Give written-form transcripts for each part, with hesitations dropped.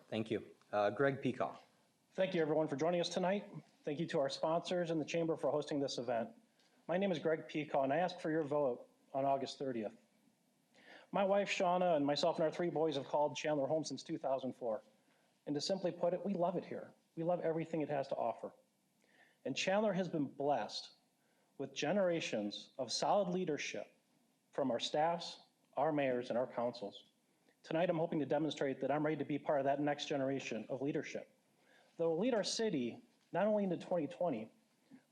Thank you. Gregg Pekau. Thank you, everyone, for joining us tonight. Thank you to our sponsors and the Chamber for hosting this event. My name is Gregg Pekau, and I ask for your vote on August 30th. My wife, Shauna, and myself and our 3 boys have called Chandler home since 2004. And to simply put it, we love it here. We love everything it has to offer. And Chandler has been blessed with generations of solid leadership from our staffs, our mayors, and our councils. Tonight, I'm hoping to demonstrate that I'm ready to be part of that next generation of leadership that will lead our city not only into 2020,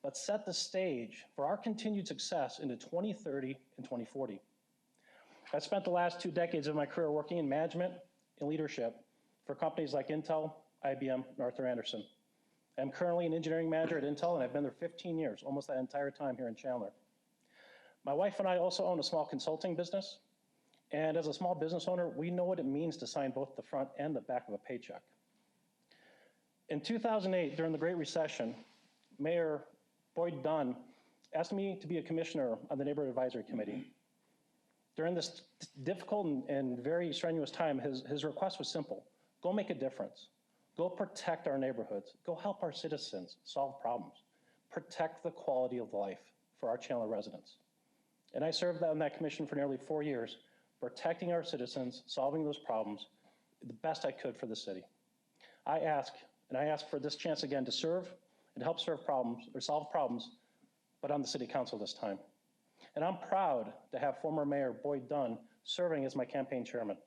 but set the stage for our continued success into 2030 and 2040. I've spent the last 2 decades of my career working in management and leadership for companies like Intel, IBM, and Arthur Andersen. I'm currently an engineering manager at Intel, and I've been there 15 years, almost that entire time here in Chandler. My wife and I also own a small consulting business, and as a small business owner, we know what it means to sign both the front and the back of a paycheck. In 2008, during the Great Recession, Mayor Boyd Dunn asked me to be a commissioner on the Neighborhood Advisory Committee. During this difficult and very strenuous time, his request was simple: go make a difference. Go protect our neighborhoods. Go help our citizens solve problems. Protect the quality of life for our Chandler residents. And I served on that commission for nearly 4 years, protecting our citizens, solving those problems the best I could for the city. I ask for this chance again to serve and help solve problems, but on the city council this time. And I'm proud to have former Mayor Boyd Dunn serving as my campaign chairman.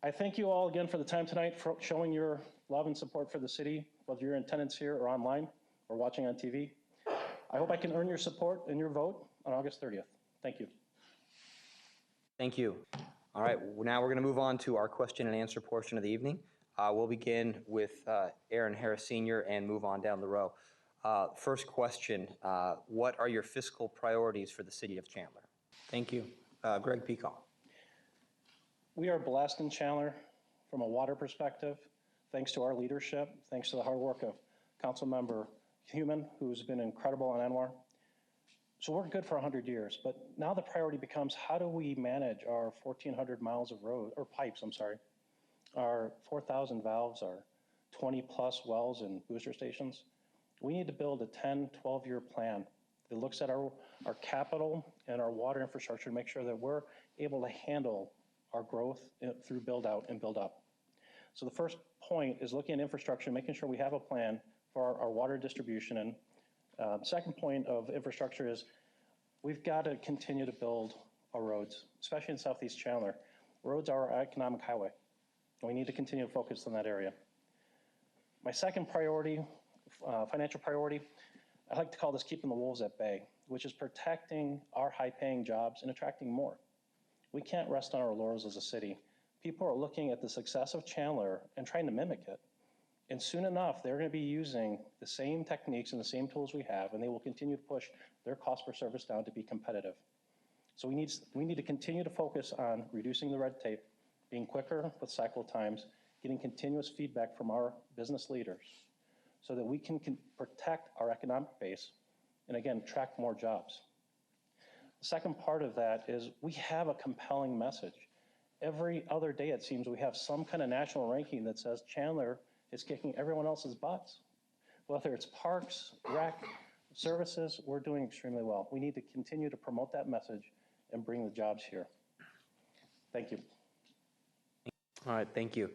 I thank you all again for the time tonight, for showing your love and support for the city, whether you're in attendance here or online or watching on TV. I hope I can earn your support and your vote on August 30th. Thank you. Thank you. All right, now we're going to move on to our question and answer portion of the evening. We'll begin with Aaron Harris Sr. and move on down the row. First question, what are your fiscal priorities for the city of Chandler? Thank you. Gregg Pekau. We are blessed in Chandler from a water perspective, thanks to our leadership, thanks to the hard work of Councilmember Human, who's been incredible on Anwar. So we're good for 100 years, but now the priority becomes, how do we manage our 1,400 miles of road, or pipes, I'm sorry, our 4,000 valves, our 20 plus wells and booster stations? We need to build a 10, 12-year plan that looks at our capital and our water infrastructure to make sure that we're able to handle our growth through build out and build up. So the first point is looking at infrastructure, making sure we have a plan for our water distribution. And second point of infrastructure is we've got to continue to build our roads, especially in Southeast Chandler. Roads are our economic highway, and we need to continue to focus on that area. My second priority, financial priority, I like to call this keeping the wolves at bay, which is protecting our high-paying jobs and attracting more. We can't rest on our laurels as a city. People are looking at the success of Chandler and trying to mimic it. And soon enough, they're going to be using the same techniques and the same tools we have, and they will continue to push their cost per service down to be competitive. So we need to continue to focus on reducing the red tape, being quicker with cycle times, getting continuous feedback from our business leaders so that we can protect our economic base and, again, attract more jobs. The second part of that is we have a compelling message. Every other day, it seems, we have some kind of national ranking that says Chandler is kicking everyone else's butts. Whether it's parks, rec, services, we're doing extremely well. We need to continue to promote that message and bring the jobs here. Thank you. All right, thank you.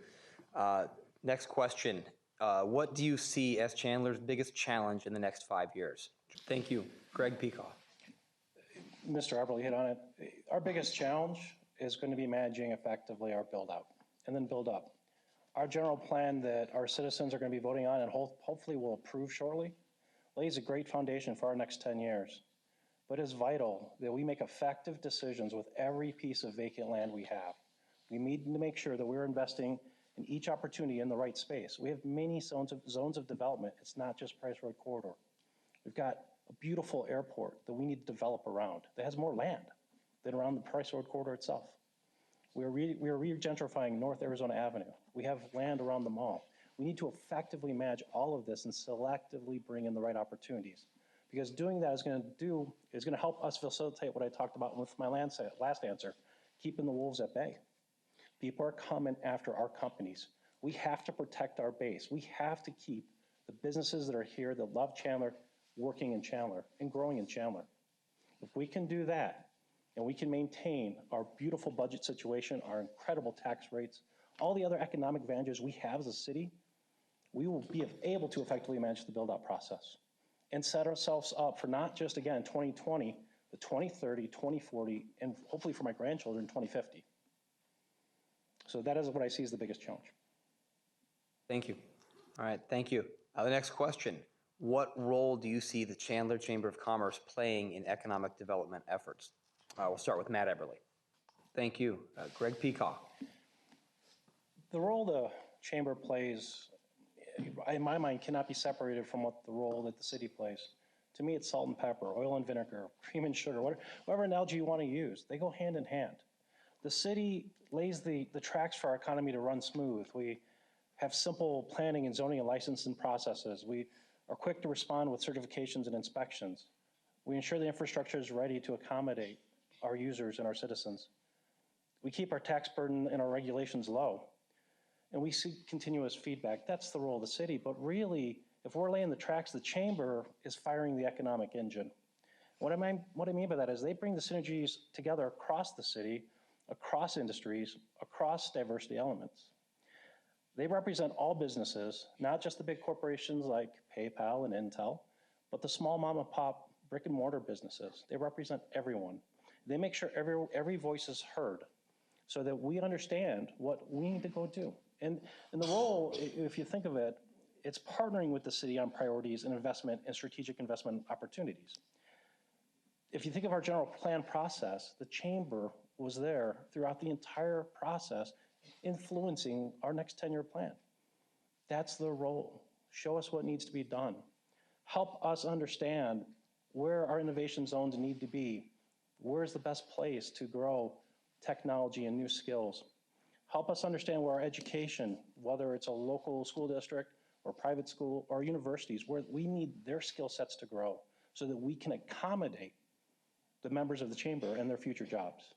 Next question. What do you see as Chandler's biggest challenge in the next 5 years? Thank you. Gregg Pekau. Mr. Arberle hit on it. Our biggest challenge is going to be managing effectively our build out and then build up. Our general plan that our citizens are going to be voting on and hopefully will approve shortly lays a great foundation for our next 10 years. But it's vital that we make effective decisions with every piece of vacant land we have. We need to make sure that we're investing in each opportunity in the right space. We have many zones of development. It's not just Price Road Corridor. We've got a beautiful airport that we need to develop around that has more land than around the Price Road Corridor itself. We are re-gentrifying North Arizona Avenue. We have land around the mall. We need to effectively manage all of this and selectively bring in the right opportunities, because doing that is going to help us facilitate what I talked about with my last answer, keeping the wolves at bay. People are coming after our companies. We have to protect our base. We have to keep the businesses that are here that love Chandler working in Chandler and growing in Chandler. If we can do that, and we can maintain our beautiful budget situation, our incredible tax rates, all the other economic advantages we have as a city, we will be able to effectively manage the build-out process and set ourselves up for not just, again, 2020, but 2030, 2040, and hopefully for my grandchildren, 2050. So that is what I see as the biggest challenge. Thank you. All right, thank you. The next question. What role do you see the Chandler Chamber of Commerce playing in economic development efforts? We'll start with Matt Eberly. Thank you. Gregg Pekau. The role the chamber plays, in my mind, cannot be separated from what the role that the city plays. To me, it's salt and pepper, oil and vinegar, cream and sugar, whatever analogy you want to use. They go hand in hand. The city lays the tracks for our economy to run smooth. We have simple planning and zoning and licensing processes. We are quick to respond with certifications and inspections. We ensure the infrastructure is ready to accommodate our users and our citizens. We keep our tax burden and our regulations low, and we seek continuous feedback. That's the role of the city, but really, if we're laying the tracks, the chamber is firing the economic engine. What I mean by that is they bring the synergies together across the city, across industries, across diversity elements. They represent all businesses, not just the big corporations like PayPal and Intel, but the small mom and pop brick and mortar businesses. They represent everyone. They make sure every voice is heard so that we understand what we need to go do. And the role, if you think of it, it's partnering with the city on priorities and investment and strategic investment opportunities. If you think of our general plan process, the chamber was there throughout the entire process, influencing our next 10-year plan. That's the role. Show us what needs to be done. Help us understand where our innovation zones need to be. Where's the best place to grow technology and new skills? Help us understand where our education, whether it's a local school district or private school or universities, where we need their skill sets to grow so that we can accommodate the members of the chamber and their future jobs.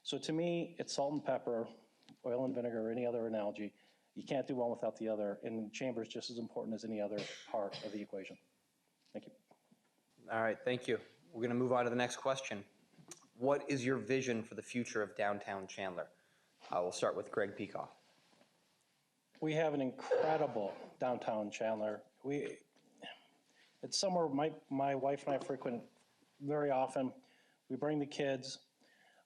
So to me, it's salt and pepper, oil and vinegar, or any other analogy. You can't do one without the other, and the chamber is just as important as any other part of the equation. Thank you. All right, thank you. We're going to move on to the next question. What is your vision for the future of downtown Chandler? We'll start with Gregg Pekau. We have an incredible downtown Chandler. It's somewhere my wife and I frequent very often. We bring the kids.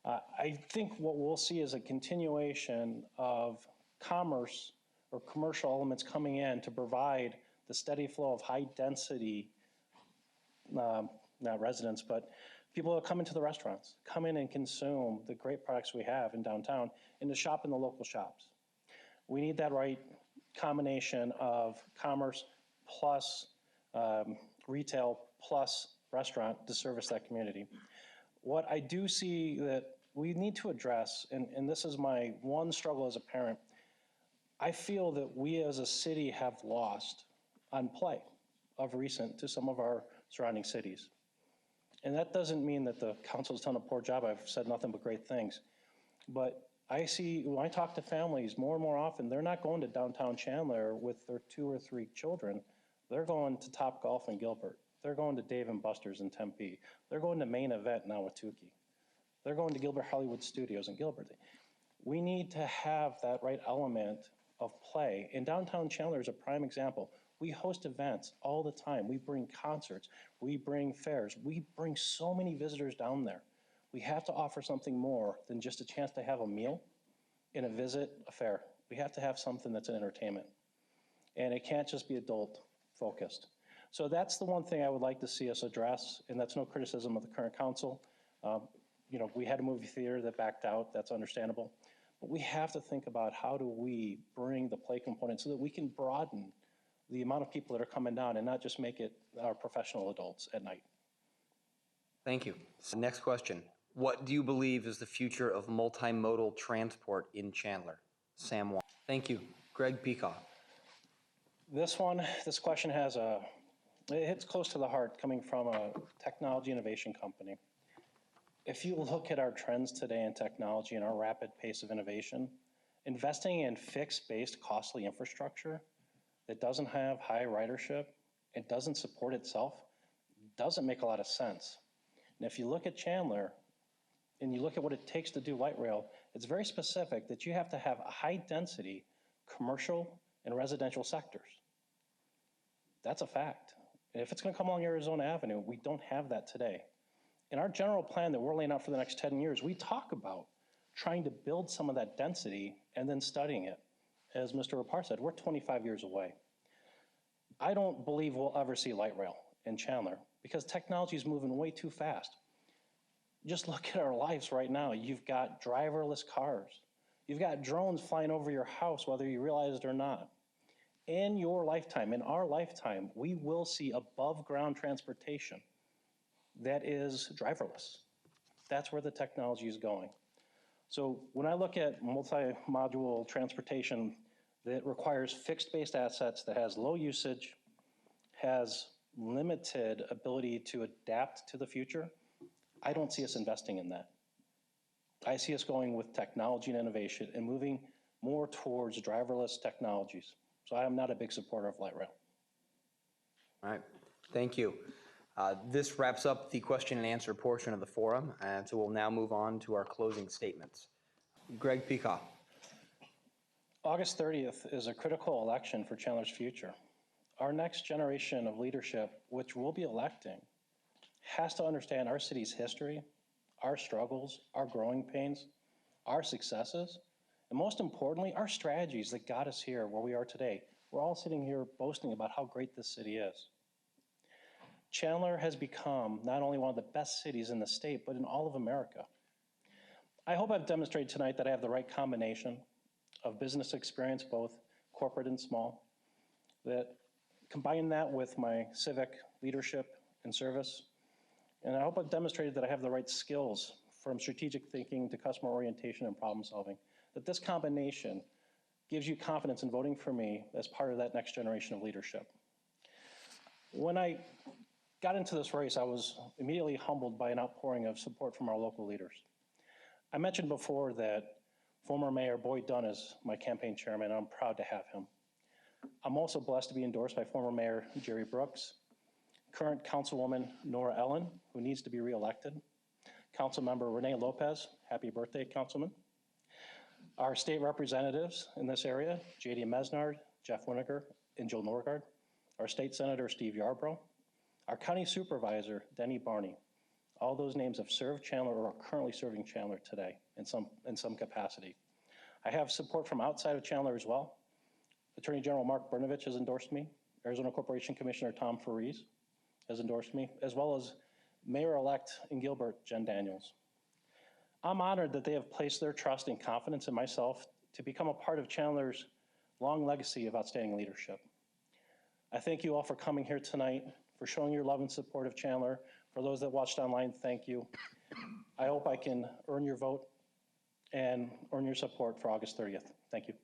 I think what we'll see is a continuation of commerce or commercial elements coming in to provide the steady flow of high density, not residents, but people that come into the restaurants, come in and consume the great products we have in downtown and to shop in the local shops. We need that right combination of commerce plus retail plus restaurant to service that community. What I do see that we need to address, and this is my one struggle as a parent, I feel that we as a city have lost on play of recent to some of our surrounding cities. And that doesn't mean that the council's done a poor job. I've said nothing but great things. But I see, when I talk to families more and more often, they're not going to downtown Chandler with their 2 or 3 children. They're going to Top Golf in Gilbert. They're going to Dave & Buster's in Tempe. They're going to Main Event in Ahwatukee. They're going to Gilbert Hollywood Studios in Gilbert. We need to have that right element of play. And downtown Chandler is a prime example. We host events all the time. We bring concerts. We bring fairs. We bring so many visitors down there. We have to offer something more than just a chance to have a meal and a visit, a fair. We have to have something that's an entertainment. And it can't just be adult focused. So that's the one thing I would like to see us address, and that's no criticism of the current council. We had a movie theater that backed out. That's understandable. But we have to think about how do we bring the play component so that we can broaden the amount of people that are coming down and not just make it our professional adults at night. Thank you. Next question. What do you believe is the future of multimodal transport in Chandler? Sam Wong. Thank you. Gregg Pekau. This question it hits close to the heart coming from a technology innovation company. If you look at our trends today in technology and our rapid pace of innovation, investing in fixed-based costly infrastructure that doesn't have high ridership and doesn't support itself doesn't make a lot of sense. And if you look at Chandler and you look at what it takes to do light rail, it's very specific that you have to have a high density commercial and residential sectors. That's a fact. And if it's going to come along Arizona Avenue, we don't have that today. In our general plan that we're laying out for the next 10 years, we talk about trying to build some of that density and then studying it. As Mr. Rapar said, we're 25 years away. I don't believe we'll ever see light rail in Chandler because technology is moving way too fast. Just look at our lives right now. You've got driverless cars. You've got drones flying over your house, whether you realize it or not. In your lifetime, in our lifetime, we will see above ground transportation that is driverless. That's where the technology is going. So when I look at multi-module transportation that requires fixed-based assets, that has low usage, has limited ability to adapt to the future, I don't see us investing in that. I see us going with technology and innovation and moving more towards driverless technologies. So I am not a big supporter of light rail. All right, thank you. This wraps up the question and answer portion of the forum, and so we'll now move on to our closing statements. Gregg Pekau. August 30th is a critical election for Chandler's future. Our next generation of leadership, which we'll be electing, has to understand our city's history, our struggles, our growing pains, our successes, and most importantly, our strategies that got us here where we are today. We're all sitting here boasting about how great this city is. Chandler has become not only one of the best cities in the state, but in all of America. I hope I've demonstrated tonight that I have the right combination of business experience, both corporate and small, that combine that with my civic leadership and service. And I hope I've demonstrated that I have the right skills from strategic thinking to customer orientation and problem solving, that this combination gives you confidence in voting for me as part of that next generation of leadership. When I got into this race, I was immediately humbled by an outpouring of support from our local leaders. I mentioned before that former Mayor Boyd Dunn is my campaign chairman, and I'm proud to have him. I'm also blessed to be endorsed by former Mayor Jerry Brooks, current Councilwoman Nora Ellen, who needs to be reelected, Councilmember Renee Lopez, happy birthday, Councilman. Our state representatives in this area, J.D. Mesnard, Jeff Winiger, and Joe Norgard, our state senator, Steve Yarbrough, our county supervisor, Denny Barney. All those names have served Chandler or are currently serving Chandler today in some capacity. I have support from outside of Chandler as well. Attorney General Mark Brnovich has endorsed me. Arizona Corporation Commissioner Tom Faries has endorsed me, as well as Mayor-elect in Gilbert, Jen Daniels. I'm honored that they have placed their trust and confidence in myself to become a part of Chandler's long legacy of outstanding leadership. I thank you all for coming here tonight, for showing your love and support of Chandler. For those that watched online, thank you. I hope I can earn your vote and earn your support for August 30th. Thank you.